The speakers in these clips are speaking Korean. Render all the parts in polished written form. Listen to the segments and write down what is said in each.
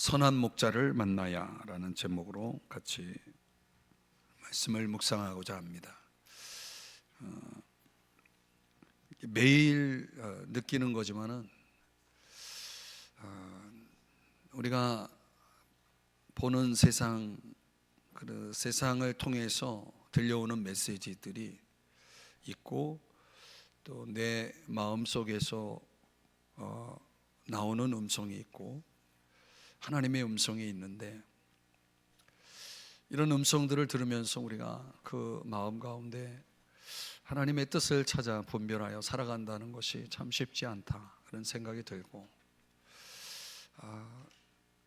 선한 목자를 만나야 라는 제목으로 같이 말씀을 묵상하고자 합니다. 매일 느끼는 거지만은 우리가 보는 세상, 그 세상을 통해서 들려오는 메시지들이 있고 또 내 마음 속에서 나오는 음성이 있고 하나님의 음성이 있는데, 이런 음성들을 들으면서 우리가 그 마음 가운데 하나님의 뜻을 찾아 분별하여 살아간다는 것이 참 쉽지 않다, 그런 생각이 들고,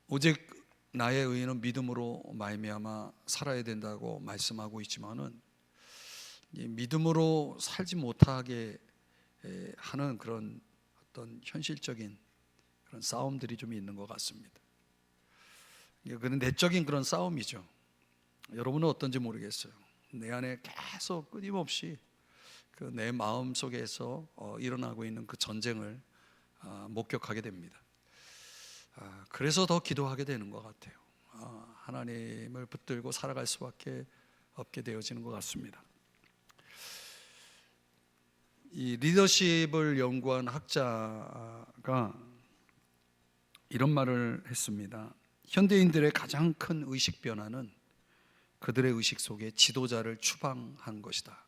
오직 나의 의인은 믿음으로 말미암아 살아야 된다고 말씀하고 있지만은 이 믿음으로 살지 못하게 하는 그런 어떤 현실적인 그런 싸움들이 좀 있는 것 같습니다. 그런 내적인 그런 싸움이죠. 여러분은 어떤지 모르겠어요. 내 안에 계속 끊임없이 그 내 마음 속에서 일어나고 있는 그 전쟁을 목격하게 됩니다. 그래서 더 기도하게 되는 것 같아요. 하나님을 붙들고 살아갈 수밖에 없게 되어지는 것 같습니다. 이 리더십을 연구한 학자가 이런 말을 했습니다. 현대인들의 가장 큰 의식 변화는 그들의 의식 속에 지도자를 추방한 것이다.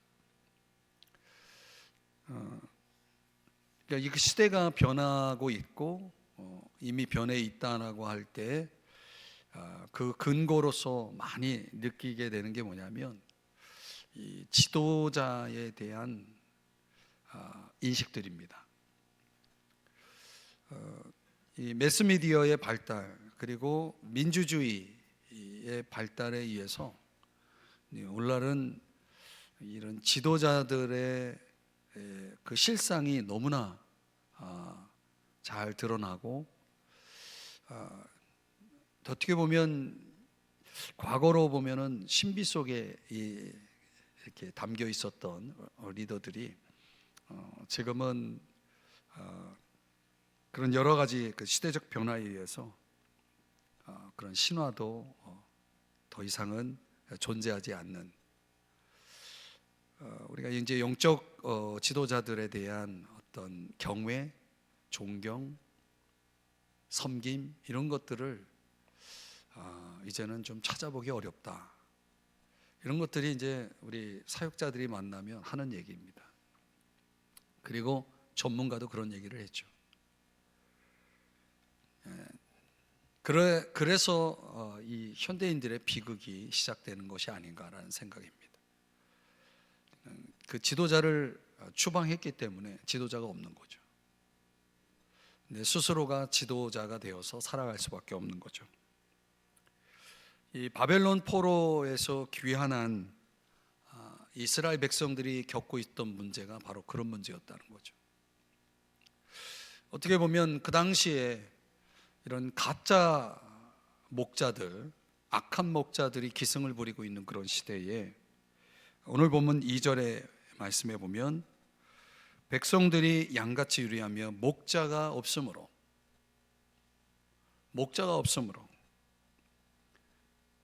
그러니까 이 시대가 변하고 있고 이미 변해 있다라고 할 때 그 근거로서 많이 느끼게 되는 게 뭐냐면 이 지도자에 대한 인식들입니다. 이 매스미디어의 발달 그리고 민주주의의 발달에 의해서 오늘날은 이런 지도자들의 그 실상이 너무나 잘 드러나고, 어떻게 보면 과거로 보면은 신비 속에 이렇게 담겨 있었던 리더들이 지금은 그런 여러 가지 그 시대적 변화에 의해서 그런 신화도 더 이상은 존재하지 않는, 우리가 이제 영적 지도자들에 대한 어떤 경외, 존경, 섬김 이런 것들을 이제는 좀 찾아보기 어렵다. 이런 것들이 이제 우리 사역자들이 만나면 하는 얘기입니다. 그리고 전문가도 그런 얘기를 했죠. 그래서 이 현대인들의 비극이 시작되는 것이 아닌가라는 생각입니다. 그 지도자를 추방했기 때문에 지도자가 없는 거죠. 내 스스로가 지도자가 되어서 살아갈 수밖에 없는 거죠. 이 바벨론 포로에서 귀환한 이스라엘 백성들이 겪고 있던 문제가 바로 그런 문제였다는 거죠. 어떻게 보면 그 당시에 이런 가짜 목자들, 악한 목자들이 기승을 부리고 있는 그런 시대에 오늘 본문 2절의 말씀에 보면 백성들이 양같이 유리하며 목자가 없으므로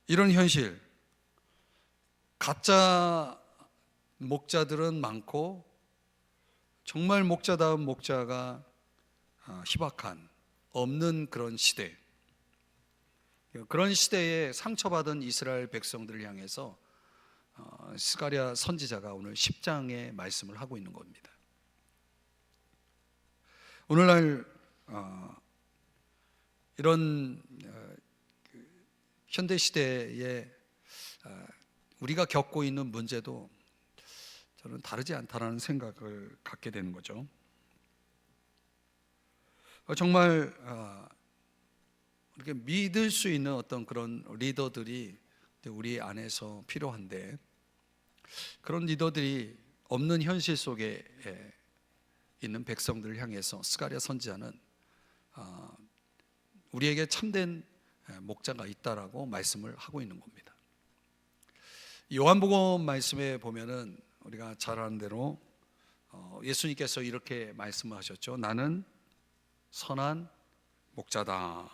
이런 현실, 가짜 목자들은 많고 정말 목자다운 목자가 희박한 없는 그런 시대, 그런 시대에 상처받은 이스라엘 백성들을 향해서 스가랴 선지자가 오늘 10장의 말씀을 하고 있는 겁니다. 오늘날 이런 현대 시대에 우리가 겪고 있는 문제도 저는 다르지 않다라는 생각을 갖게 되는 거죠. 정말 이렇게 믿을 수 있는 어떤 그런 리더들이 우리 안에서 필요한데, 그런 리더들이 없는 현실 속에 있는 백성들을 향해서 스가랴 선지자는 우리에게 참된 목자가 있다라고 말씀을 하고 있는 겁니다. 요한복음 말씀에 보면은 우리가 잘 아는 대로 예수님께서 이렇게 말씀하셨죠. 나는 선한 목자다.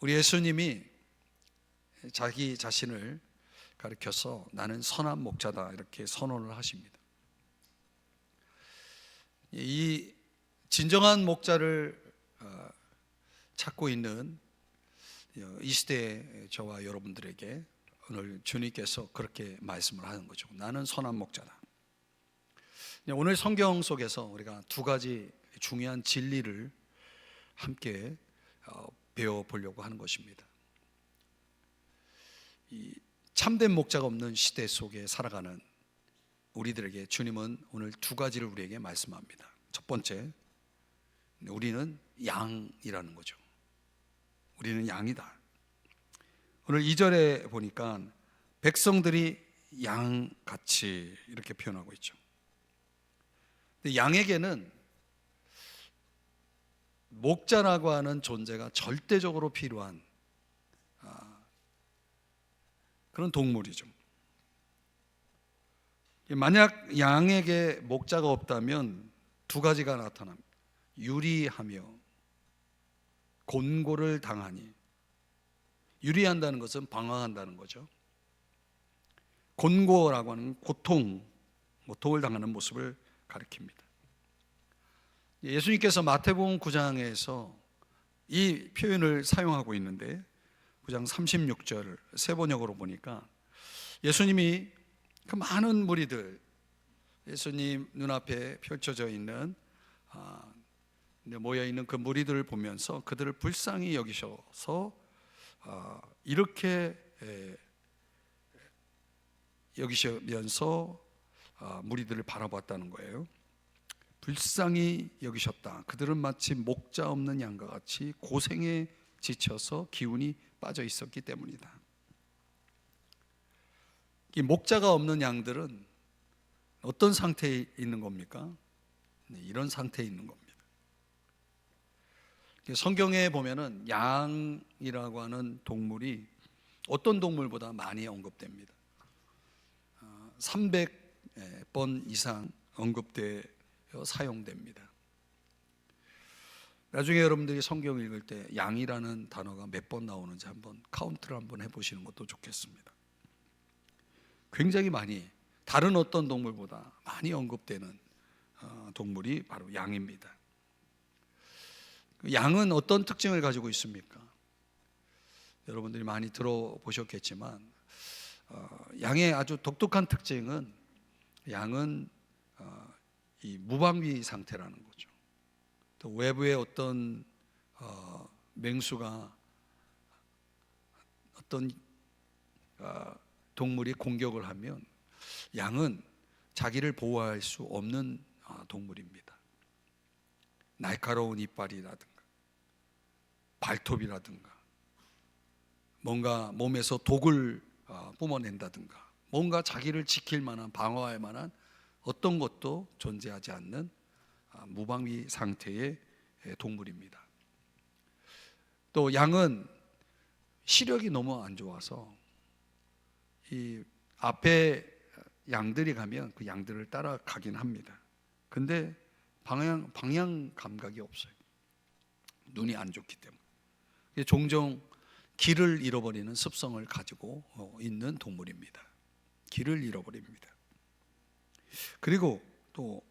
우리 예수님이 자기 자신을 가리켜서 나는 선한 목자다 이렇게 선언을 하십니다. 이 진정한 목자를 찾고 있는 이 시대의 저와 여러분들에게 오늘 주님께서 그렇게 말씀을 하는 거죠. 나는 선한 목자다. 오늘 성경 속에서 우리가 두 가지 중요한 진리를 함께 배워보려고 하는 것입니다. 이 참된 목자가 없는 시대 속에 살아가는 우리들에게 주님은 오늘 두 가지를 우리에게 말씀합니다. 첫 번째, 우리는 양이라는 거죠. 우리는 양이다. 오늘 2절에 보니까 백성들이 양같이 이렇게 표현하고 있죠. 근데 양에게는 목자라고 하는 존재가 절대적으로 필요한 그런 동물이죠. 만약 양에게 목자가 없다면 두 가지가 나타납니다. 유리하며 곤고를 당하니. 유리한다는 것은 방황한다는 거죠. 곤고라고 하는 고통을 당하는 모습을 가리킵니다. 예수님께서 마태복음 9장에서 이 표현을 사용하고 있는데 9장 36절 세번역으로 보니까 예수님이 그 많은 무리들, 예수님 눈앞에 펼쳐져 있는 모여있는 그 무리들을 보면서 그들을 불쌍히 여기셔서 이렇게 여기시면서 무리들을 바라봤다는 거예요. 불쌍히 여기셨다. 그들은 마치 목자 없는 양과 같이 고생에 지쳐서 기운이 빠져 있었기 때문이다. 이 목자가 없는 양들은 어떤 상태에 있는 겁니까? 이런 상태에 있는 겁니다. 성경에 보면은 양이라고 하는 동물이 어떤 동물보다 많이 언급됩니다. 300번 이상 언급되어 사용됩니다. 나중에 여러분들이 성경 읽을 때 양이라는 단어가 몇 번 나오는지 한번 카운트를 한번 해보시는 것도 좋겠습니다. 굉장히 많이, 다른 어떤 동물보다 많이 언급되는 동물이 바로 양입니다. 양은 어떤 특징을 가지고 있습니까? 여러분들이 많이 들어보셨겠지만 양의 아주 독특한 특징은 양은 이 무방비 상태라는 거죠. 또 외부의 어떤 맹수가 어떤 동물이 공격을 하면 양은 자기를 보호할 수 없는 동물입니다. 날카로운 이빨이라든가 발톱이라든가 뭔가 몸에서 독을 뿜어낸다든가 뭔가 자기를 지킬 만한, 방어할 만한 어떤 것도 존재하지 않는 무방비 상태의 동물입니다. 또 양은 시력이 너무 안 좋아서 이 앞에 양들이 가면 그 양들을 따라가긴 합니다. 근데 방향 감각이 없어요. 눈이 안 좋기 때문에. 종종 길을 잃어버리는 습성을 가지고 있는 동물입니다. 길을 잃어버립니다. 그리고 또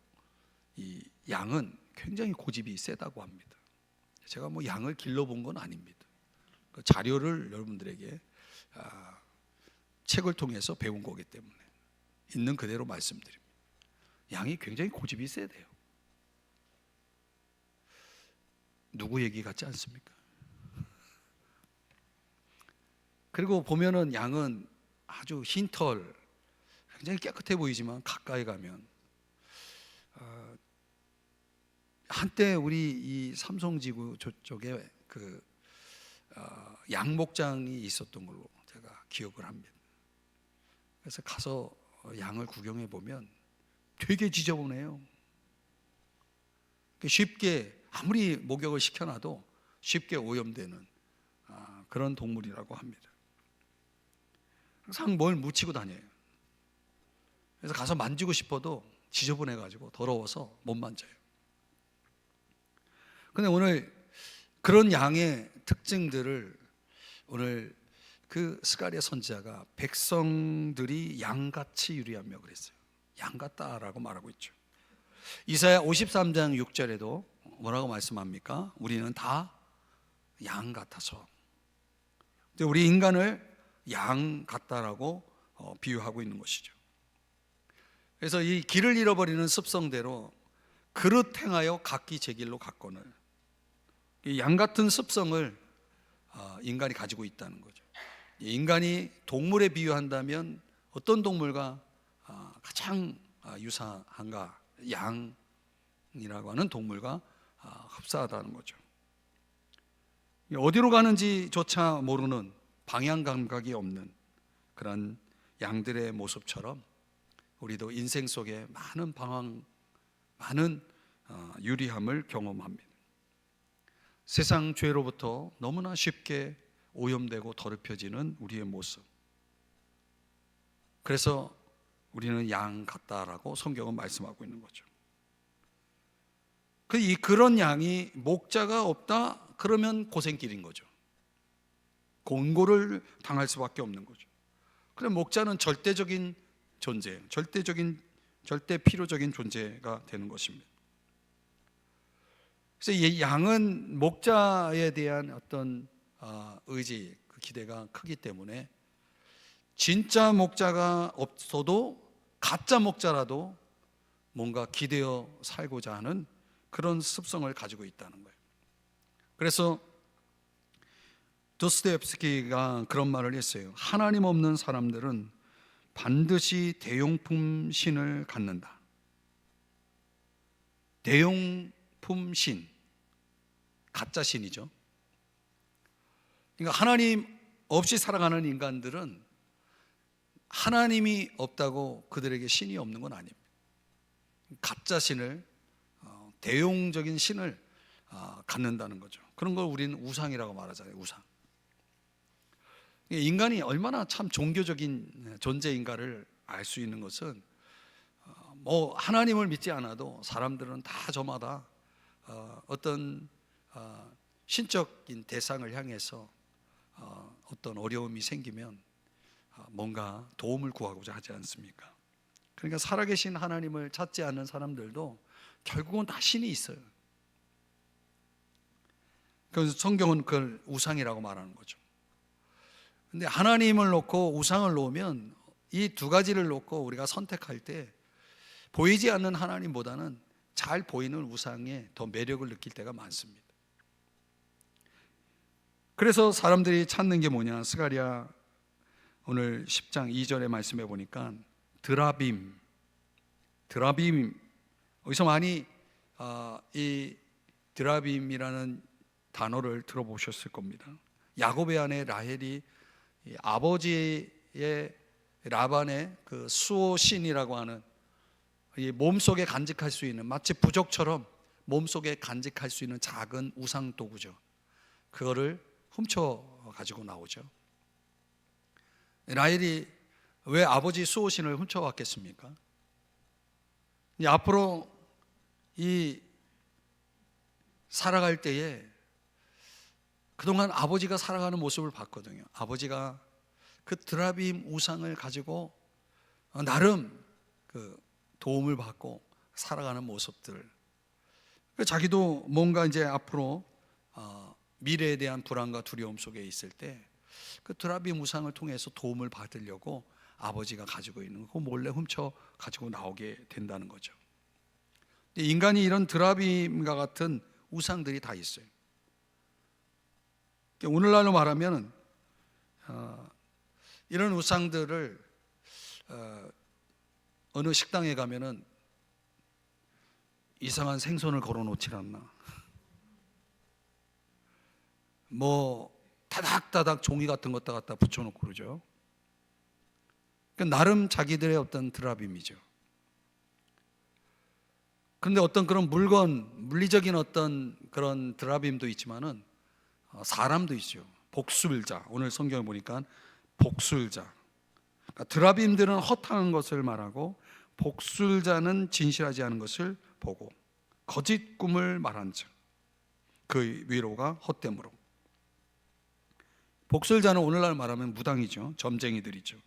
이 양은 굉장히 고집이 세다고 합니다. 제가 뭐 양을 길러본 건 아닙니다. 그 자료를 여러분들에게 책을 통해서 배운 거기 때문에 있는 그대로 말씀드립니다. 양이 굉장히 고집이 세대요. 누구 얘기 같지 않습니까? 그리고 보면은 양은 아주 흰 털, 굉장히 깨끗해 보이지만 가까이 가면 한때 우리 이 삼성지구 저쪽에 그 양목장이 있었던 걸로 제가 기억을 합니다. 그래서 가서 양을 구경해 보면 되게 지저분해요. 쉽게 아무리 목욕을 시켜놔도 쉽게 오염되는 그런 동물이라고 합니다. 항상 뭘 묻히고 다녀요. 그래서 가서 만지고 싶어도 지저분해가지고 더러워서 못 만져요. 근데 오늘 그런 양의 특징들을 오늘 그 스가랴 선지자가 백성들이 양같이 유리하며 그랬어요. 양 같다라고 말하고 있죠. 이사야 53장 6절에도 뭐라고 말씀합니까? 우리는 다 양 같아서. 근데 우리 인간을 양 같다라고 비유하고 있는 것이죠. 그래서 이 길을 잃어버리는 습성대로 그릇 행하여 각기 제 길로 갔거늘, 이 양 같은 습성을 인간이 가지고 있다는 거죠. 인간이 동물에 비유한다면 어떤 동물과 가장 유사한가? 양이라고 하는 동물과 흡사하다는 거죠. 어디로 가는지조차 모르는, 방향 감각이 없는 그런 양들의 모습처럼 우리도 인생 속에 많은 방황, 많은 유리함을 경험합니다. 세상 죄로부터 너무나 쉽게 오염되고 더럽혀지는 우리의 모습. 그래서 우리는 양 같다라고 성경은 말씀하고 있는 거죠. 그런 양이 목자가 없다 그러면 고생길인 거죠. 곤고를 당할 수밖에 없는 거죠. 그래, 목자는 절대적인 존재, 절대 필요적인 존재가 되는 것입니다. 그래서 이 양은 목자에 대한 어떤 의지, 그 기대가 크기 때문에 진짜 목자가 없어도 가짜 목자라도 뭔가 기대어 살고자 하는 그런 습성을 가지고 있다는 거예요. 그래서 도스토옙스키가 그런 말을 했어요. 하나님 없는 사람들은 반드시 대용품 신을 갖는다. 대용품 신, 가짜 신이죠. 그러니까 하나님 없이 살아가는 인간들은 하나님이 없다고 그들에게 신이 없는 건 아닙니다. 가짜 신을, 대용적인 신을 갖는다는 거죠. 그런 걸 우리는 우상이라고 말하잖아요. 우상. 인간이 얼마나 참 종교적인 존재인가를 알 수 있는 것은 뭐 하나님을 믿지 않아도 사람들은 다 저마다 어떤 신적인 대상을 향해서 어떤 어려움이 생기면 뭔가 도움을 구하고자 하지 않습니까? 그러니까 살아계신 하나님을 찾지 않는 사람들도 결국은 다 신이 있어요. 그래서 성경은 그걸 우상이라고 말하는 거죠. 근데 하나님을 놓고 우상을 놓으면 이 두 가지를 놓고 우리가 선택할 때 보이지 않는 하나님보다는 잘 보이는 우상에 더 매력을 느낄 때가 많습니다. 그래서 사람들이 찾는 게 뭐냐? 스가랴 오늘 10장 2절에 말씀해 보니까 드라빔, 여기서 많이 이 드라빔이라는 단어를 들어보셨을 겁니다. 야곱의 아내 라헬이 아버지의 라반의 그 수호신이라고 하는 이 몸속에 간직할 수 있는, 마치 부적처럼 몸속에 간직할 수 있는 작은 우상 도구죠. 그거를 훔쳐 가지고 나오죠. 라헬이 왜 아버지 수호신을 훔쳐왔겠습니까? 앞으로 이 살아갈 때에 그동안 아버지가 살아가는 모습을 봤거든요. 아버지가 그 드라빔 우상을 가지고 나름 그 도움을 받고 살아가는 모습들. 자기도 뭔가 이제 앞으로 미래에 대한 불안과 두려움 속에 있을 때 그 드라빔 우상을 통해서 도움을 받으려고 아버지가 가지고 있는 거 몰래 훔쳐 가지고 나오게 된다는 거죠. 인간이 이런 드라빔과 같은 우상들이 다 있어요. 오늘날로 말하면 이런 우상들을 어느 식당에 가면은 이상한 생선을 걸어놓지 않나, 뭐 다닥다닥 종이 같은 것다 갖다 붙여놓고 그러죠. 나름 자기들의 어떤 드라빔이죠. 그런데 어떤 그런 물리적인 어떤 그런 드라빔도 있지만은 사람도 있죠. 복술자. 오늘 성경을 보니까 복술자. 그러니까 드라빔들은 허탕한 것을 말하고 복술자는 진실하지 않은 것을 보고 거짓 꿈을 말한 즉 그 위로가 헛됨으로. 복술자는 오늘날 말하면 무당이죠. 점쟁이들이죠.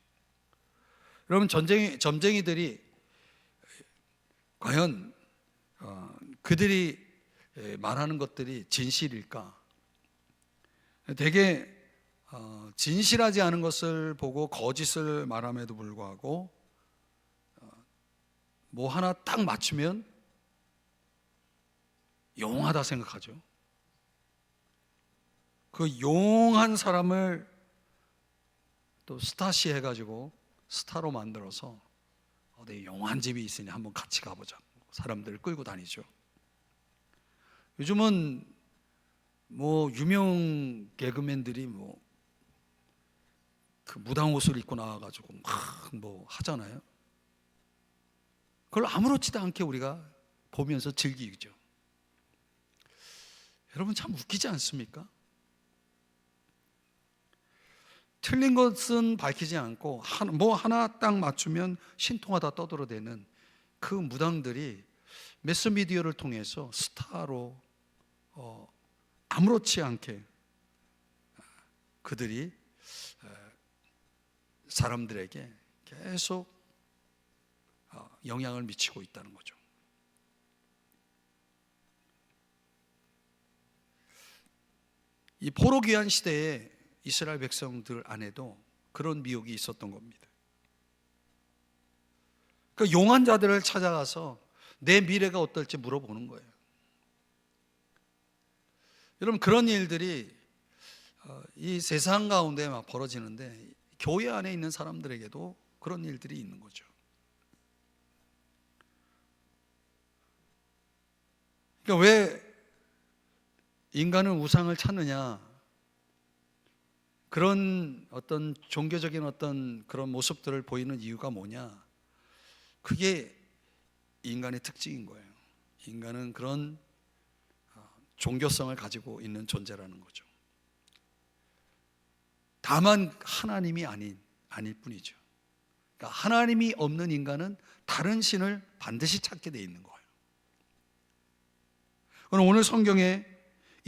여러분, 점쟁이들이 과연 그들이 말하는 것들이 진실일까? 되게 진실하지 않은 것을 보고 거짓을 말함에도 불구하고 뭐 하나 딱 맞추면 용하다 생각하죠. 그 용한 사람을 또 스타시 해가지고 스타로 만들어서 어디 용한 집이 있으니 한번 같이 가보자, 사람들을 끌고 다니죠. 요즘은 뭐 유명 개그맨들이 뭐 그 무당 옷을 입고 나와가지고 막 뭐 하잖아요. 그걸 아무렇지도 않게 우리가 보면서 즐기죠. 여러분, 참 웃기지 않습니까? 틀린 것은 밝히지 않고 뭐 하나 딱 맞추면 신통하다 떠들어대는 그 무당들이 매스미디어를 통해서 스타로 아무렇지 않게 그들이 사람들에게 계속 영향을 미치고 있다는 거죠. 이 포로귀환 시대에 이스라엘 백성들 안에도 그런 미혹이 있었던 겁니다. 그 용한 자들을 찾아가서 내 미래가 어떨지 물어보는 거예요. 여러분, 그런 일들이 이 세상 가운데 막 벌어지는데 교회 안에 있는 사람들에게도 그런 일들이 있는 거죠. 그러니까 왜 인간은 우상을 찾느냐, 그런 어떤 종교적인 어떤 그런 모습들을 보이는 이유가 뭐냐, 그게 인간의 특징인 거예요. 인간은 그런 종교성을 가지고 있는 존재라는 거죠. 다만 하나님이 아닐 뿐이죠. 그러니까 하나님이 없는 인간은 다른 신을 반드시 찾게 돼 있는 거예요. 그럼 오늘 성경의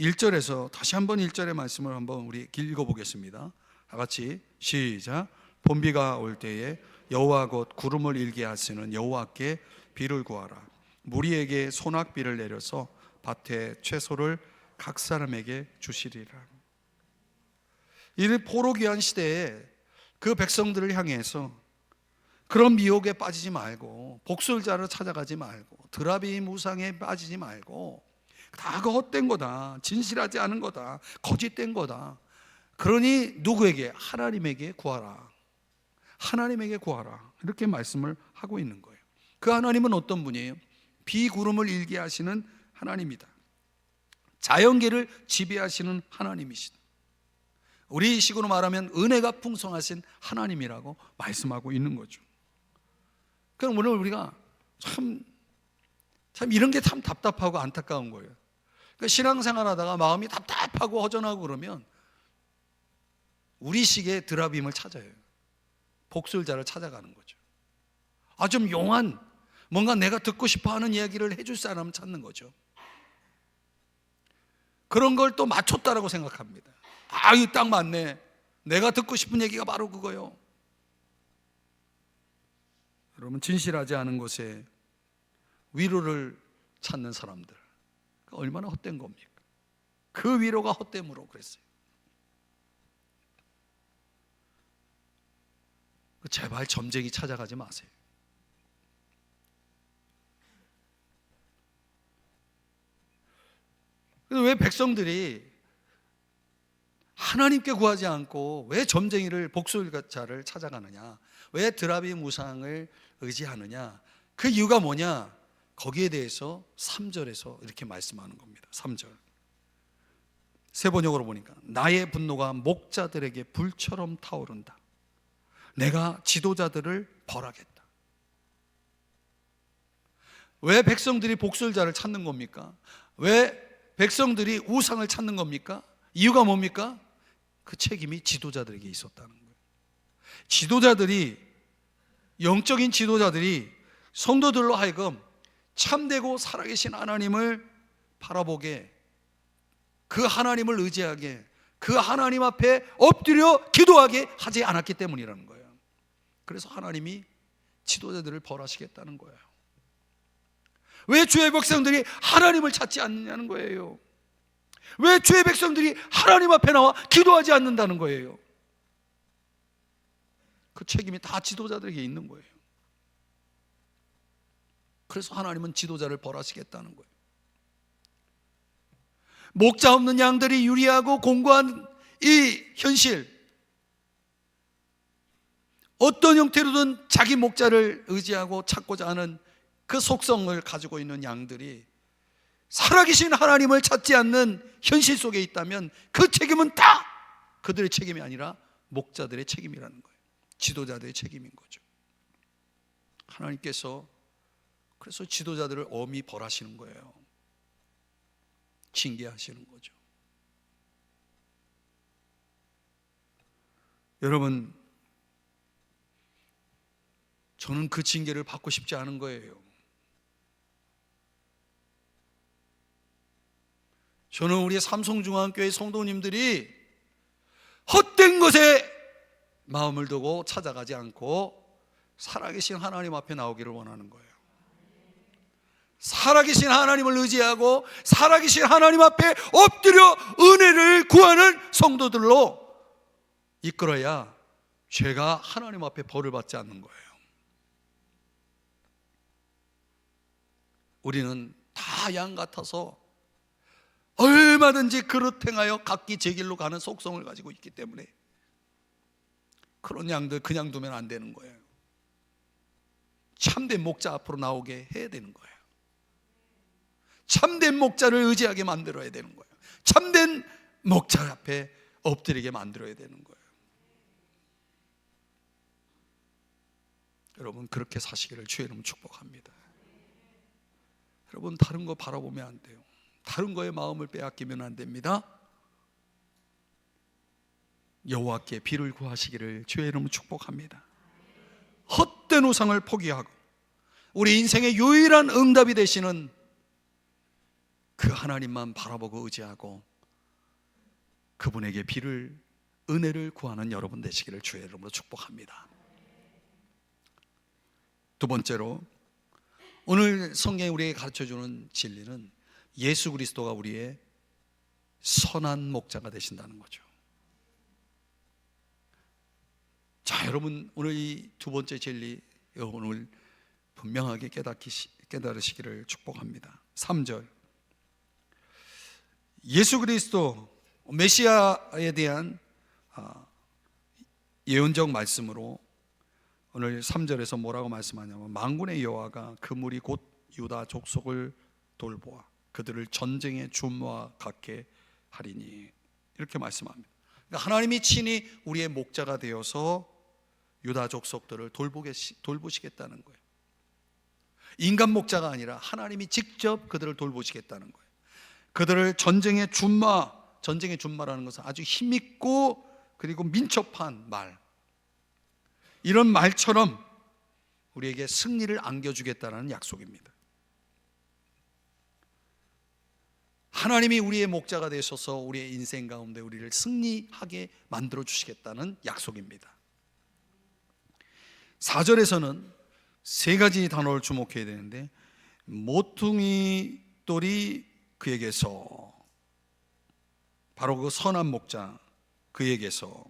1절에서 다시 한번 1절의 말씀을 한번 우리 읽어보겠습니다. 다 같이 시작. 봄비가 올 때에 여호와 곧 구름을 일게 하시는 여호와께 비를 구하라. 무리에게 소낙비를 내려서 밭에 채소를 각 사람에게 주시리라. 이 포로귀환 시대에 그 백성들을 향해서 그런 미혹에 빠지지 말고, 복술자를 찾아가지 말고, 드라빔 우상에 빠지지 말고, 다 그 헛된 거다, 진실하지 않은 거다, 거짓된 거다. 그러니 누구에게? 하나님에게 구하라. 하나님에게 구하라. 이렇게 말씀을 하고 있는 거예요. 그 하나님은 어떤 분이에요? 비구름을 일게 하시는 하나님이다. 자연계를 지배하시는 하나님이시다. 우리 식으로 말하면 은혜가 풍성하신 하나님이라고 말씀하고 있는 거죠. 그럼 오늘 우리가 참 이런 게 참 답답하고 안타까운 거예요. 그러니까 신앙생활 하다가 마음이 답답하고 허전하고 그러면 우리식의 드라빔을 찾아요. 복술자를 찾아가는 거죠. 좀 용한, 뭔가 내가 듣고 싶어하는 이야기를 해줄 사람을 찾는 거죠. 그런 걸 또 맞췄다라고 생각합니다. 이거 딱 맞네, 내가 듣고 싶은 얘기가 바로 그거요. 여러분, 진실하지 않은 곳에 위로를 찾는 사람들, 얼마나 헛된 겁니까? 그 위로가 헛됨으로 그랬어요. 제발 점쟁이 찾아가지 마세요. 왜 백성들이 하나님께 구하지 않고 왜 점쟁이를, 복술자를 찾아가느냐, 왜 드라빔 우상을 의지하느냐, 그 이유가 뭐냐, 거기에 대해서 3절에서 이렇게 말씀하는 겁니다. 3절 세 번역으로 보니까 나의 분노가 목자들에게 불처럼 타오른다. 내가 지도자들을 벌하겠다. 왜 백성들이 복술자를 찾는 겁니까? 왜 백성들이 우상을 찾는 겁니까? 이유가 뭡니까? 그 책임이 지도자들에게 있었다는 거예요. 지도자들이, 영적인 지도자들이 성도들로 하여금 참되고 살아계신 하나님을 바라보게, 그 하나님을 의지하게, 그 하나님 앞에 엎드려 기도하게 하지 않았기 때문이라는 거예요. 그래서 하나님이 지도자들을 벌하시겠다는 거예요. 왜 주의 백성들이 하나님을 찾지 않느냐는 거예요. 왜 주의 백성들이 하나님 앞에 나와 기도하지 않는다는 거예요. 그 책임이 다 지도자들에게 있는 거예요. 그래서 하나님은 지도자를 벌하시겠다는 거예요. 목자 없는 양들이 유리하고 공고한 이 현실, 어떤 형태로든 자기 목자를 의지하고 찾고자 하는 그 속성을 가지고 있는 양들이 살아계신 하나님을 찾지 않는 현실 속에 있다면 그 책임은 다 그들의 책임이 아니라 목자들의 책임이라는 거예요. 지도자들의 책임인 거죠. 하나님께서 그래서 지도자들을 엄히 벌하시는 거예요. 징계하시는 거죠. 여러분, 저는 그 징계를 받고 싶지 않은 거예요. 저는 우리 삼성중앙교회 성도님들이 헛된 것에 마음을 두고 찾아가지 않고 살아계신 하나님 앞에 나오기를 원하는 거예요. 살아계신 하나님을 의지하고 살아계신 하나님 앞에 엎드려 은혜를 구하는 성도들로 이끌어야 죄가 하나님 앞에 벌을 받지 않는 거예요. 우리는 다 양 같아서 얼마든지 그릇 행하여 각기 제 길로 가는 속성을 가지고 있기 때문에 그런 양들 그냥 두면 안 되는 거예요. 참된 목자 앞으로 나오게 해야 되는 거예요. 참된 목자를 의지하게 만들어야 되는 거예요. 참된 목자 앞에 엎드리게 만들어야 되는 거예요. 여러분, 그렇게 사시기를 주의 이름으로 축복합니다. 여러분, 다른 거 바라보면 안 돼요. 다른 거에 마음을 빼앗기면 안 됩니다. 여호와께 비를 구하시기를 주의 이름으로 축복합니다. 헛된 우상을 포기하고 우리 인생의 유일한 응답이 되시는 그 하나님만 바라보고 의지하고 그분에게 비를, 은혜를 구하는 여러분 되시기를 주의 이름으로 축복합니다. 두 번째로, 오늘 성경이 우리에게 가르쳐주는 진리는 예수 그리스도가 우리의 선한 목자가 되신다는 거죠. 자, 여러분, 오늘 이 두 번째 진리 오늘 분명하게 깨달으시기를 축복합니다. 3절, 예수 그리스도 메시아에 대한 예언적 말씀으로 오늘 3절에서 뭐라고 말씀하냐면 만군의 여호와가 그 무리 곧 유다 족속을 돌보아 그들을 전쟁의 준모와 같게 하리니, 이렇게 말씀합니다. 그러니까 하나님이 친히 우리의 목자가 되어서 유다 족속들을 돌보시겠다는 거예요. 인간 목자가 아니라 하나님이 직접 그들을 돌보시겠다는 거예요. 그들을 전쟁의 준마라는 것은 아주 힘있고 그리고 민첩한 말, 이런 말처럼 우리에게 승리를 안겨주겠다는 약속입니다. 하나님이 우리의 목자가 되셔서 우리의 인생 가운데 우리를 승리하게 만들어 주시겠다는 약속입니다. 4절에서는 세 가지 단어를 주목해야 되는데, 모퉁이 돌이 그에게서, 바로 그 선한 목자 그에게서,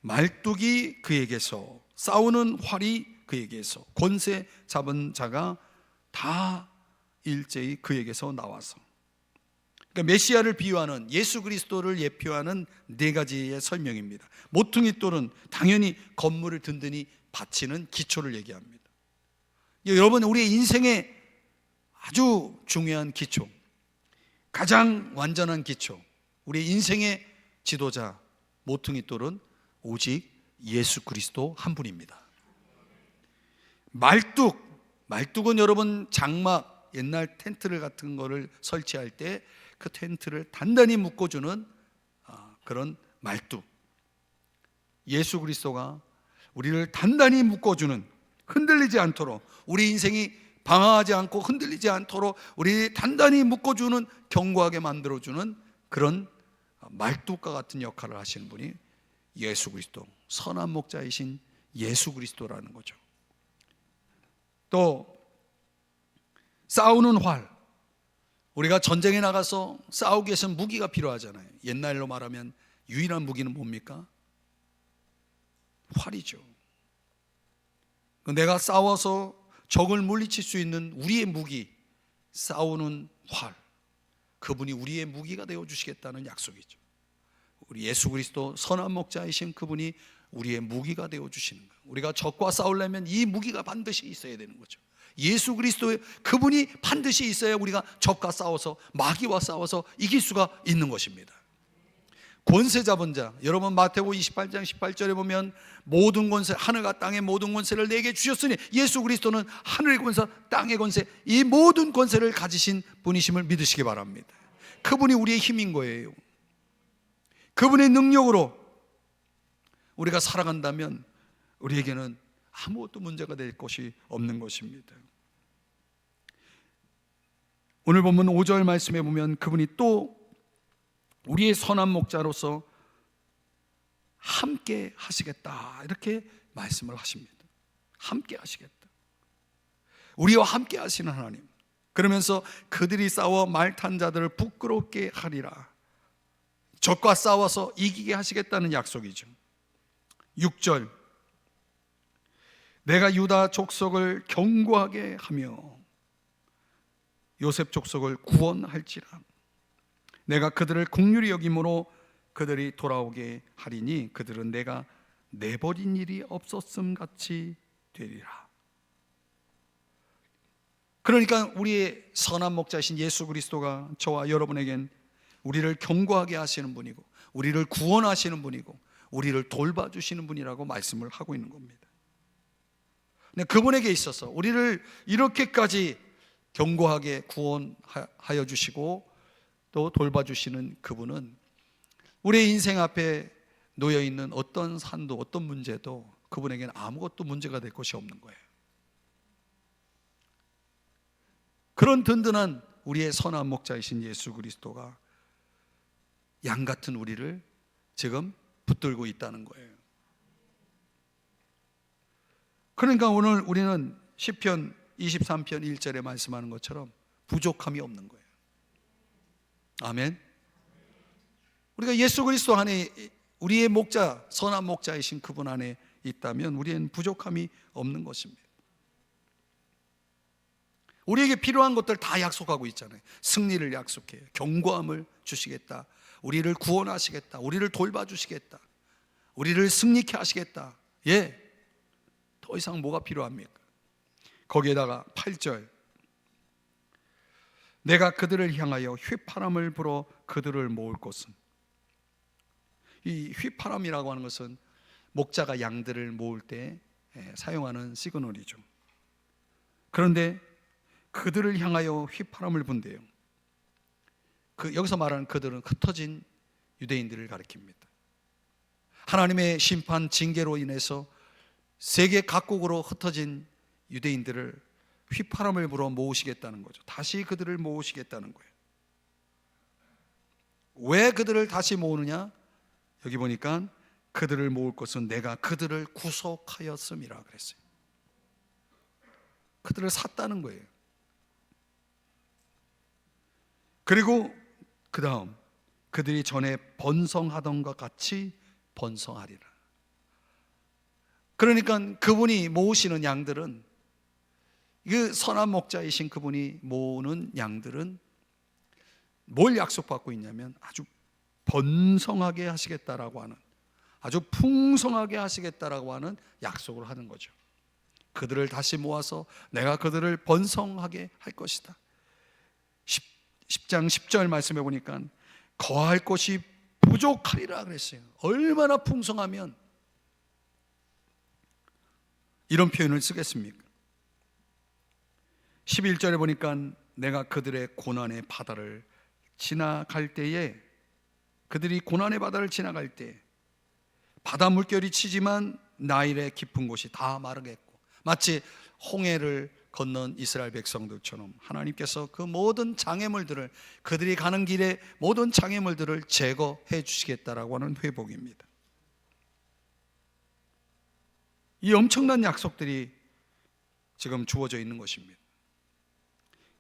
말뚝이 그에게서, 싸우는 활이 그에게서, 권세 잡은 자가 다 일제히 그에게서 나와서, 그러니까 메시아를 비유하는, 예수 그리스도를 예표하는 네 가지의 설명입니다. 모퉁이 돌은 당연히 건물을 든든히 받치는 기초를 얘기합니다. 여러분, 우리의 인생의 아주 중요한 기초, 가장 완전한 기초, 우리 인생의 지도자 모퉁이 돌은 오직 예수 그리스도 한 분입니다. 말뚝은 여러분 장막, 옛날 텐트를 같은 거를 설치할 때 그 텐트를 단단히 묶어주는 그런 말뚝. 예수 그리스도가 우리를 단단히 묶어주는, 흔들리지 않도록, 우리 인생이 방황하지 않고 흔들리지 않도록 우리 단단히 묶어주는, 견고하게 만들어주는 그런 말뚝과 같은 역할을 하시는 분이 예수 그리스도, 선한 목자이신 예수 그리스도라는 거죠. 또 싸우는 활, 우리가 전쟁에 나가서 싸우기 위해서는 무기가 필요하잖아요. 옛날로 말하면 유일한 무기는 뭡니까? 활이죠. 내가 싸워서 적을 물리칠 수 있는 우리의 무기, 싸우는 활, 그분이 우리의 무기가 되어주시겠다는 약속이죠. 우리 예수 그리스도 선한 목자이신 그분이 우리의 무기가 되어주시는 거예요. 우리가 적과 싸우려면 이 무기가 반드시 있어야 되는 거죠. 예수 그리스도의 그분이 반드시 있어야 우리가 적과 싸워서, 마귀와 싸워서 이길 수가 있는 것입니다. 권세 잡은 자, 여러분 마태복음 28장 18절에 보면 모든 권세, 하늘과 땅의 모든 권세를 내게 주셨으니, 예수 그리스도는 하늘의 권세, 땅의 권세, 이 모든 권세를 가지신 분이심을 믿으시기 바랍니다. 그분이 우리의 힘인 거예요. 그분의 능력으로 우리가 살아간다면 우리에게는 아무것도 문제가 될 것이 없는 것입니다. 오늘 본문 5절 말씀에 보면 그분이 또 우리의 선한 목자로서 함께 하시겠다, 이렇게 말씀을 하십니다. 함께 하시겠다. 우리와 함께 하시는 하나님. 그러면서 그들이 싸워 말탄 자들을 부끄럽게 하리라. 적과 싸워서 이기게 하시겠다는 약속이죠. 6절, 내가 유다 족속을 견고하게 하며 요셉 족속을 구원할지라. 내가 그들을 긍휼히 여김으로 그들이 돌아오게 하리니 그들은 내가 내버린 일이 없었음 같이 되리라. 그러니까 우리의 선한 목자이신 예수 그리스도가 저와 여러분에겐 우리를 견고하게 하시는 분이고, 우리를 구원하시는 분이고, 우리를 돌봐주시는 분이라고 말씀을 하고 있는 겁니다. 근데 그분에게 있어서 우리를 이렇게까지 견고하게 구원하여 주시고 또 돌봐주시는 그분은 우리의 인생 앞에 놓여있는 어떤 산도, 어떤 문제도 그분에게는 아무것도 문제가 될 것이 없는 거예요. 그런 든든한 우리의 선한 목자이신 예수 그리스도가 양 같은 우리를 지금 붙들고 있다는 거예요. 그러니까 오늘 우리는 시편 23편 1절에 말씀하는 것처럼 부족함이 없는 거예요. 아멘. 우리가 예수 그리스도 안에, 우리의 목자, 선한 목자이신 그분 안에 있다면 우리는 부족함이 없는 것입니다. 우리에게 필요한 것들 다 약속하고 있잖아요. 승리를 약속해요. 견고함을 주시겠다, 우리를 구원하시겠다, 우리를 돌봐주시겠다, 우리를 승리케 하시겠다. 예, 더 이상 뭐가 필요합니까? 거기에다가 8절, 내가 그들을 향하여 휘파람을 불어 그들을 모을 것은. 이 휘파람이라고 하는 것은 목자가 양들을 모을 때 사용하는 시그널이죠. 그런데 그들을 향하여 휘파람을 분대요. 여기서 말하는 그들은 흩어진 유대인들을 가리킵니다. 하나님의 심판 징계로 인해서 세계 각국으로 흩어진 유대인들을 휘파람을 불어 모으시겠다는 거죠. 다시 그들을 모으시겠다는 거예요. 왜 그들을 다시 모으느냐? 여기 보니까 그들을 모을 것은 내가 그들을 구속하였음이라 그랬어요. 그들을 샀다는 거예요. 그리고 그 다음, 그들이 전에 번성하던 것 같이 번성하리라. 그러니까 그분이 모으시는 양들은, 그 선한 목자이신 그분이 모으는 양들은 뭘 약속받고 있냐면 아주 번성하게 하시겠다라고 하는, 아주 풍성하게 하시겠다라고 하는 약속을 하는 거죠. 그들을 다시 모아서 내가 그들을 번성하게 할 것이다. 10장 10절 말씀해 보니까 거할 곳이 부족하리라 그랬어요. 얼마나 풍성하면 이런 표현을 쓰겠습니까? 11절에 보니까 내가 그들의 고난의 바다를 지나갈 때에, 그들이 고난의 바다를 지나갈 때 바다 물결이 치지만 나일의 깊은 곳이 다 마르겠고, 마치 홍해를 건넌 이스라엘 백성들처럼 하나님께서 그 모든 장애물들을, 그들이 가는 길에 모든 장애물들을 제거해 주시겠다라고 하는 회복입니다. 이 엄청난 약속들이 지금 주어져 있는 것입니다.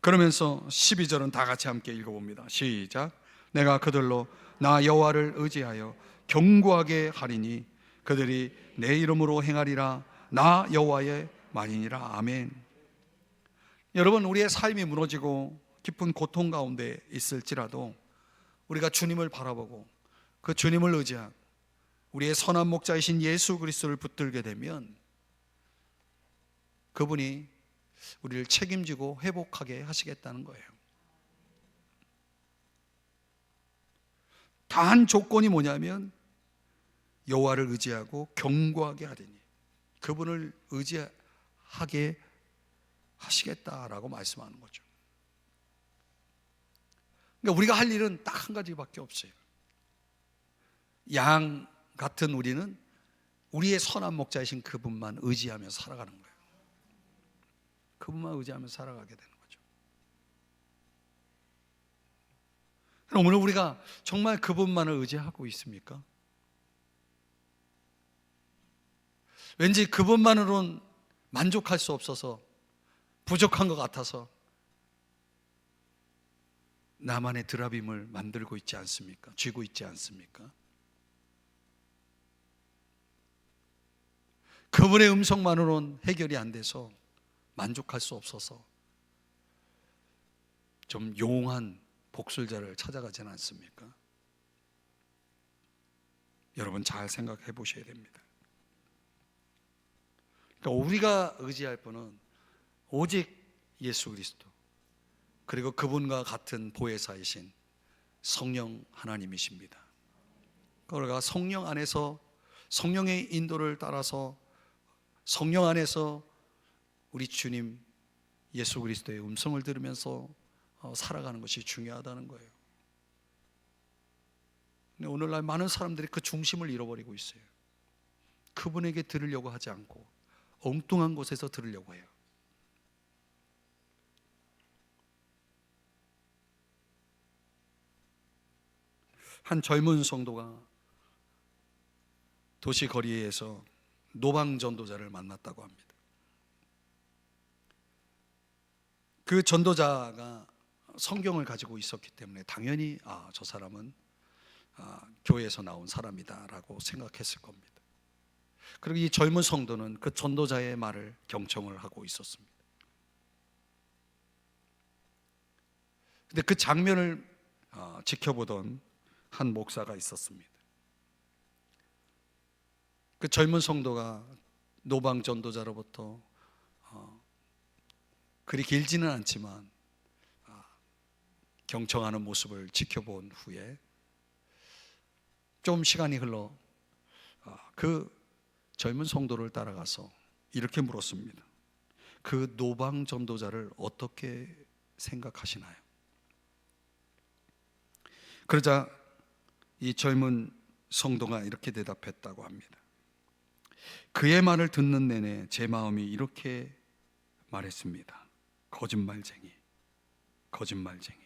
그러면서 12절은 다 같이 함께 읽어봅니다. 시작. 내가 그들로 나 여호와를 의지하여 견고하게 하리니 그들이 내 이름으로 행하리라. 나 여호와의 말이니라. 아멘. 여러분, 우리의 삶이 무너지고 깊은 고통 가운데 있을지라도 우리가 주님을 바라보고 그 주님을 의지하고 우리의 선한 목자이신 예수 그리스도를 붙들게 되면 그분이 우리를 책임지고 회복하게 하시겠다는 거예요. 단 조건이 뭐냐면 여호와를 의지하고 견고하게 하리니, 그분을 의지하게 하시겠다라고 말씀하는 거죠. 그러니까 우리가 할 일은 딱 한 가지밖에 없어요. 양 같은 우리는 우리의 선한 목자이신 그분만 의지하며 살아가는 거예요. 그분만 의지하며 살아가게 되는 거죠. 그럼 오늘 우리가 정말 그분만을 의지하고 있습니까? 왠지 그분만으로는 만족할 수 없어서 부족한 것 같아서 나만의 드라빔을 만들고 있지 않습니까? 쥐고 있지 않습니까? 그분의 음성만으로는 해결이 안 돼서 만족할 수 없어서 좀 용한 복술자를 찾아가지 않습니까? 여러분 잘 생각해 보셔야 됩니다. 그러니까 우리가 의지할 분은 오직 예수 그리스도, 그리고 그분과 같은 보혜사이신 성령 하나님이십니다. 그러니까 성령 안에서, 성령의 인도를 따라서 성령 안에서 우리 주님 예수 그리스도의 음성을 들으면서 살아가는 것이 중요하다는 거예요. 근데 오늘날 많은 사람들이 그 중심을 잃어버리고 있어요. 그분에게 들으려고 하지 않고 엉뚱한 곳에서 들으려고 해요. 한 젊은 성도가 도시 거리에서 노방 전도자를 만났다고 합니다. 그 전도자가 성경을 가지고 있었기 때문에 당연히 저 사람은 교회에서 나온 사람이다 라고 생각했을 겁니다. 그리고 이 젊은 성도는 그 전도자의 말을 경청을 하고 있었습니다. 근데 그 장면을 지켜보던 한 목사가 있었습니다. 그 젊은 성도가 노방 전도자로부터 그리 길지는 않지만 경청하는 모습을 지켜본 후에 좀 시간이 흘러 그 젊은 성도를 따라가서 이렇게 물었습니다. 그 노방 전도자를 어떻게 생각하시나요? 그러자 이 젊은 성도가 이렇게 대답했다고 합니다. 그의 말을 듣는 내내 제 마음이 이렇게 말했습니다. 거짓말쟁이, 거짓말쟁이.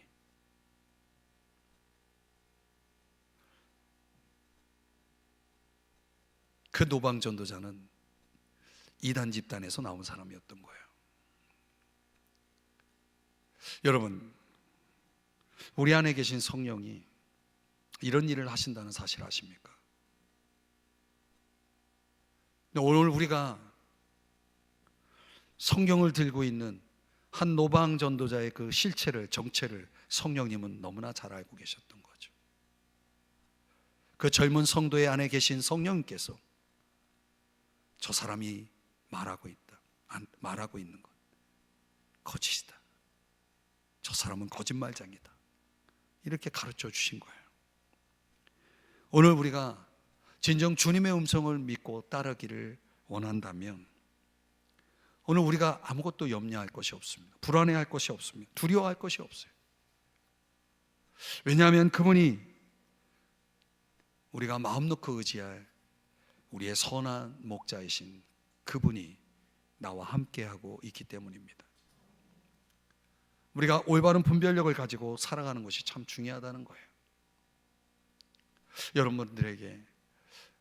그 노방 전도자는 이단 집단에서 나온 사람이었던 거예요. 여러분, 우리 안에 계신 성령이 이런 일을 하신다는 사실 아십니까? 오늘 우리가 성경을 들고 있는 한 노방 전도자의 그 실체를, 정체를 성령님은 너무나 잘 알고 계셨던 거죠. 그 젊은 성도의 안에 계신 성령님께서 저 사람이 말하고 있다, 말하고 있는 것 거짓이다, 저 사람은 거짓말장이다, 이렇게 가르쳐 주신 거예요. 오늘 우리가 진정 주님의 음성을 믿고 따르기를 원한다면 오늘 우리가 아무것도 염려할 것이 없습니다. 불안해할 것이 없습니다. 두려워할 것이 없어요. 왜냐하면 그분이 우리가 마음 놓고 의지할 우리의 선한 목자이신 그분이 나와 함께하고 있기 때문입니다. 우리가 올바른 분별력을 가지고 살아가는 것이 참 중요하다는 거예요. 여러분들에게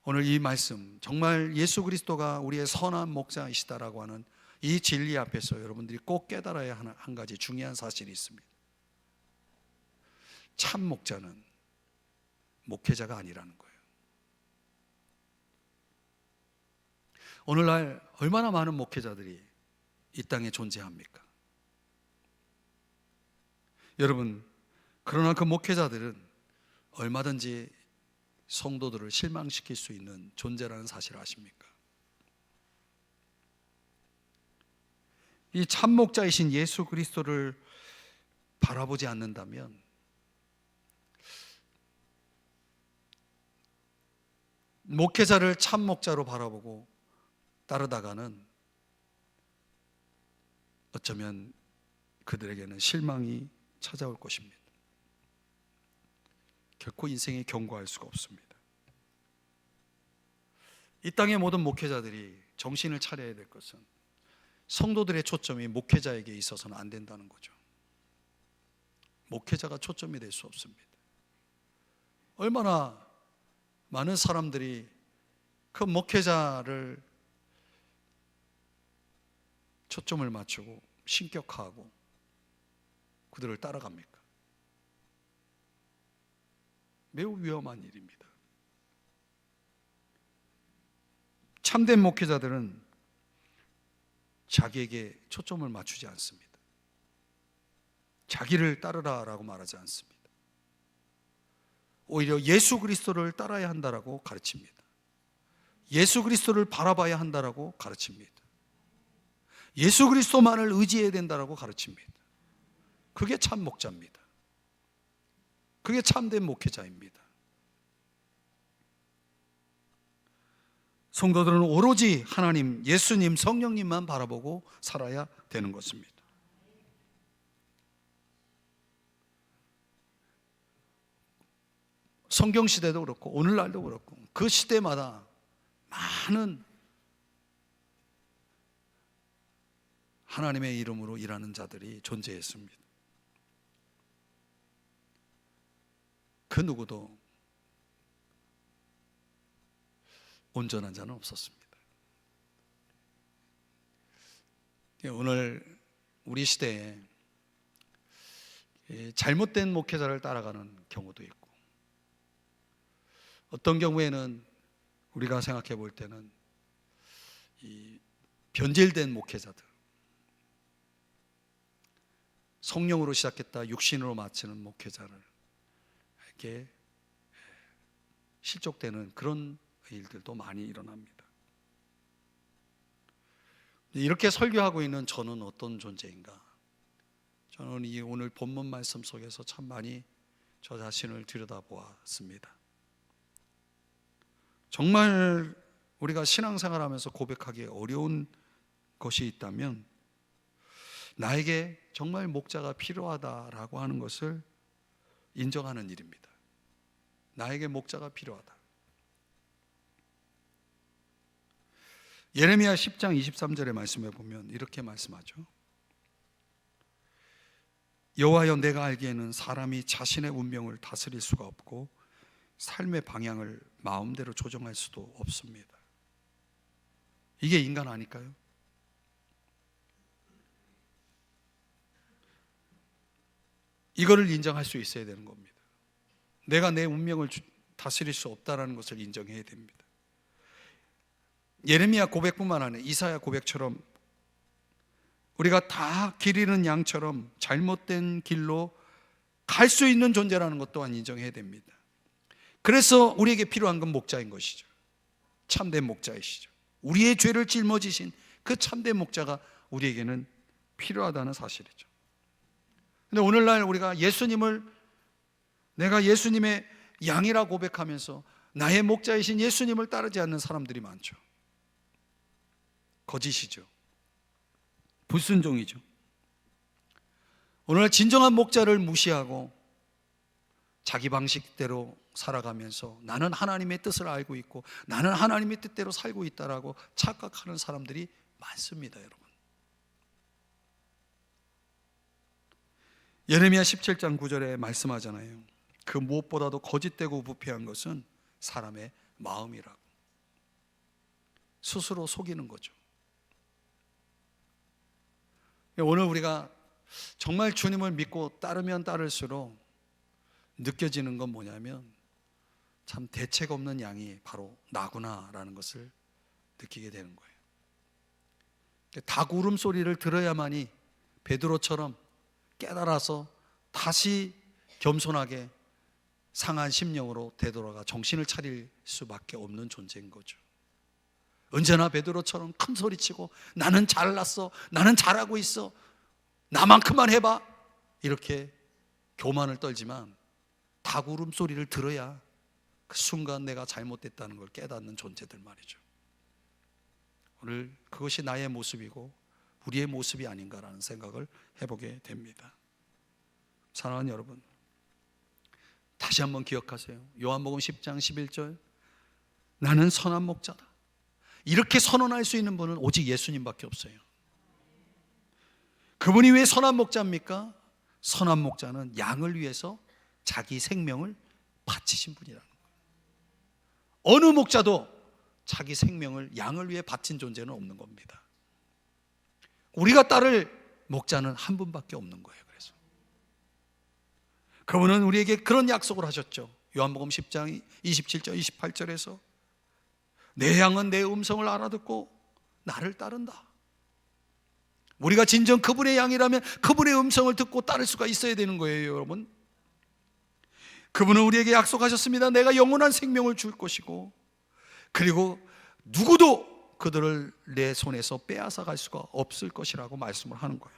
오늘 이 말씀, 정말 예수 그리스도가 우리의 선한 목자이시다라고 하는 이 진리 앞에서 여러분들이 꼭 깨달아야 하는 한 가지 중요한 사실이 있습니다. 참 목자는 목회자가 아니라는 거예요. 오늘날 얼마나 많은 목회자들이 이 땅에 존재합니까? 여러분, 그러나 그 목회자들은 얼마든지 성도들을 실망시킬 수 있는 존재라는 사실을 아십니까? 이 참목자이신 예수 그리스도를 바라보지 않는다면 목회자를 참목자로 바라보고 따르다가는 어쩌면 그들에게는 실망이 찾아올 것입니다. 결코 인생에 경고할 수가 없습니다. 이 땅의 모든 목회자들이 정신을 차려야 될 것은 성도들의 초점이 목회자에게 있어서는 안 된다는 거죠. 목회자가 초점이 될 수 없습니다. 얼마나 많은 사람들이 그 목회자를 초점을 맞추고 신격화하고 그들을 따라갑니까? 매우 위험한 일입니다. 참된 목회자들은 자기에게 초점을 맞추지 않습니다. 자기를 따르라라고 말하지 않습니다. 오히려 예수 그리스도를 따라야 한다라고 가르칩니다. 예수 그리스도를 바라봐야 한다라고 가르칩니다. 예수 그리스도만을 의지해야 된다라고 가르칩니다. 그게 참 목자입니다. 그게 참된 목회자입니다. 성도들은 오로지 하나님, 예수님, 성령님만 바라보고 살아야 되는 것입니다. 성경 시대도 그렇고 오늘날도 그렇고 그 시대마다 많은 하나님의 이름으로 일하는 자들이 존재했습니다. 그 누구도 온전한 자는 없었습니다. 오늘 우리 시대에 잘못된 목회자를 따라가는 경우도 있고, 어떤 경우에는 우리가 생각해 볼 때는 이 변질된 목회자들, 성령으로 시작했다 육신으로 마치는 목회자를 이렇게 실족되는 그런 일들도 많이 일어납니다. 이렇게 설교하고 있는 저는 어떤 존재인가? 저는 이 오늘 본문 말씀 속에서 참 많이 저 자신을 들여다보았습니다. 정말 우리가 신앙생활하면서 고백하기 어려운 것이 있다면 나에게 정말 목자가 필요하다라고 하는 것을 인정하는 일입니다. 나에게 목자가 필요하다. 예레미야 10장 23절의 말씀에 보면 이렇게 말씀하죠. 여호와여, 내가 알기에는 사람이 자신의 운명을 다스릴 수가 없고 삶의 방향을 마음대로 조정할 수도 없습니다. 이게 인간 아닐까요? 이거를 인정할 수 있어야 되는 겁니다. 내가 내 운명을 다스릴 수 없다는 것을 인정해야 됩니다. 예레미야 고백뿐만 아니라 이사야 고백처럼 우리가 다 길 잃은 양처럼 잘못된 길로 갈 수 있는 존재라는 것 또한 인정해야 됩니다. 그래서 우리에게 필요한 건 목자인 것이죠. 참된 목자이시죠. 우리의 죄를 짊어지신 그 참된 목자가 우리에게는 필요하다는 사실이죠. 근데 오늘날 우리가 내가 예수님의 양이라 고백하면서 나의 목자이신 예수님을 따르지 않는 사람들이 많죠. 거짓이죠. 불순종이죠. 오늘날 진정한 목자를 무시하고 자기 방식대로 살아가면서 나는 하나님의 뜻을 알고 있고 나는 하나님의 뜻대로 살고 있다라고 착각하는 사람들이 많습니다, 여러분. 예레미야 17장 9절에 말씀하잖아요. 그 무엇보다도 거짓되고 부패한 것은 사람의 마음이라고. 스스로 속이는 거죠. 오늘 우리가 정말 주님을 믿고 따르면 따를수록 느껴지는 건 뭐냐면 참 대책 없는 양이 바로 나구나라는 것을 느끼게 되는 거예요. 닭 울음소리를 들어야만이 베드로처럼 깨달아서 다시 겸손하게 상한 심령으로 되돌아가 정신을 차릴 수밖에 없는 존재인 거죠. 언제나 베드로처럼 큰 소리치고 나는 잘났어, 나는 잘하고 있어, 나만큼만 해봐, 이렇게 교만을 떨지만 닭 울음소리를 들어야 그 순간 내가 잘못됐다는 걸 깨닫는 존재들 말이죠. 오늘 그것이 나의 모습이고 우리의 모습이 아닌가라는 생각을 해보게 됩니다. 사랑하는 여러분, 다시 한번 기억하세요. 요한복음 10장 11절, 나는 선한 목자다. 이렇게 선언할 수 있는 분은 오직 예수님밖에 없어요. 그분이 왜 선한 목자입니까? 선한 목자는 양을 위해서 자기 생명을 바치신 분이라는 거예요. 어느 목자도 자기 생명을 양을 위해 바친 존재는 없는 겁니다. 우리가 따를 목자는 한 분밖에 없는 거예요. 그래서 그분은 우리에게 그런 약속을 하셨죠. 요한복음 10장 27절 28절에서 내 양은 내 음성을 알아듣고 나를 따른다. 우리가 진정 그분의 양이라면 그분의 음성을 듣고 따를 수가 있어야 되는 거예요, 여러분. 그분은 우리에게 약속하셨습니다. 내가 영원한 생명을 줄 것이고, 그리고 누구도 그들을 내 손에서 빼앗아 갈 수가 없을 것이라고 말씀을 하는 거예요.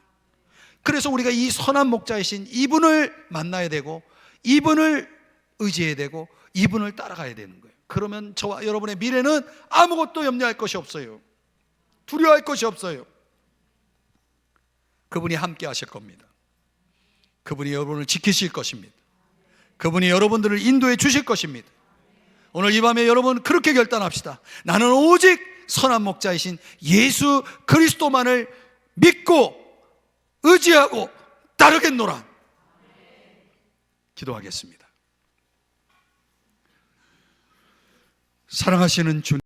그래서 우리가 이 선한 목자이신 이분을 만나야 되고, 이분을 의지해야 되고, 이분을 따라가야 되는 거예요. 그러면 저와 여러분의 미래는 아무것도 염려할 것이 없어요. 두려워할 것이 없어요. 그분이 함께 하실 겁니다. 그분이 여러분을 지키실 것입니다. 그분이 여러분들을 인도해 주실 것입니다. 오늘 이 밤에 여러분 그렇게 결단합시다. 나는 오직 선한 목자이신 예수 그리스도만을 믿고 의지하고 따르겠노라. 기도하겠습니다. 사랑하시는 주님,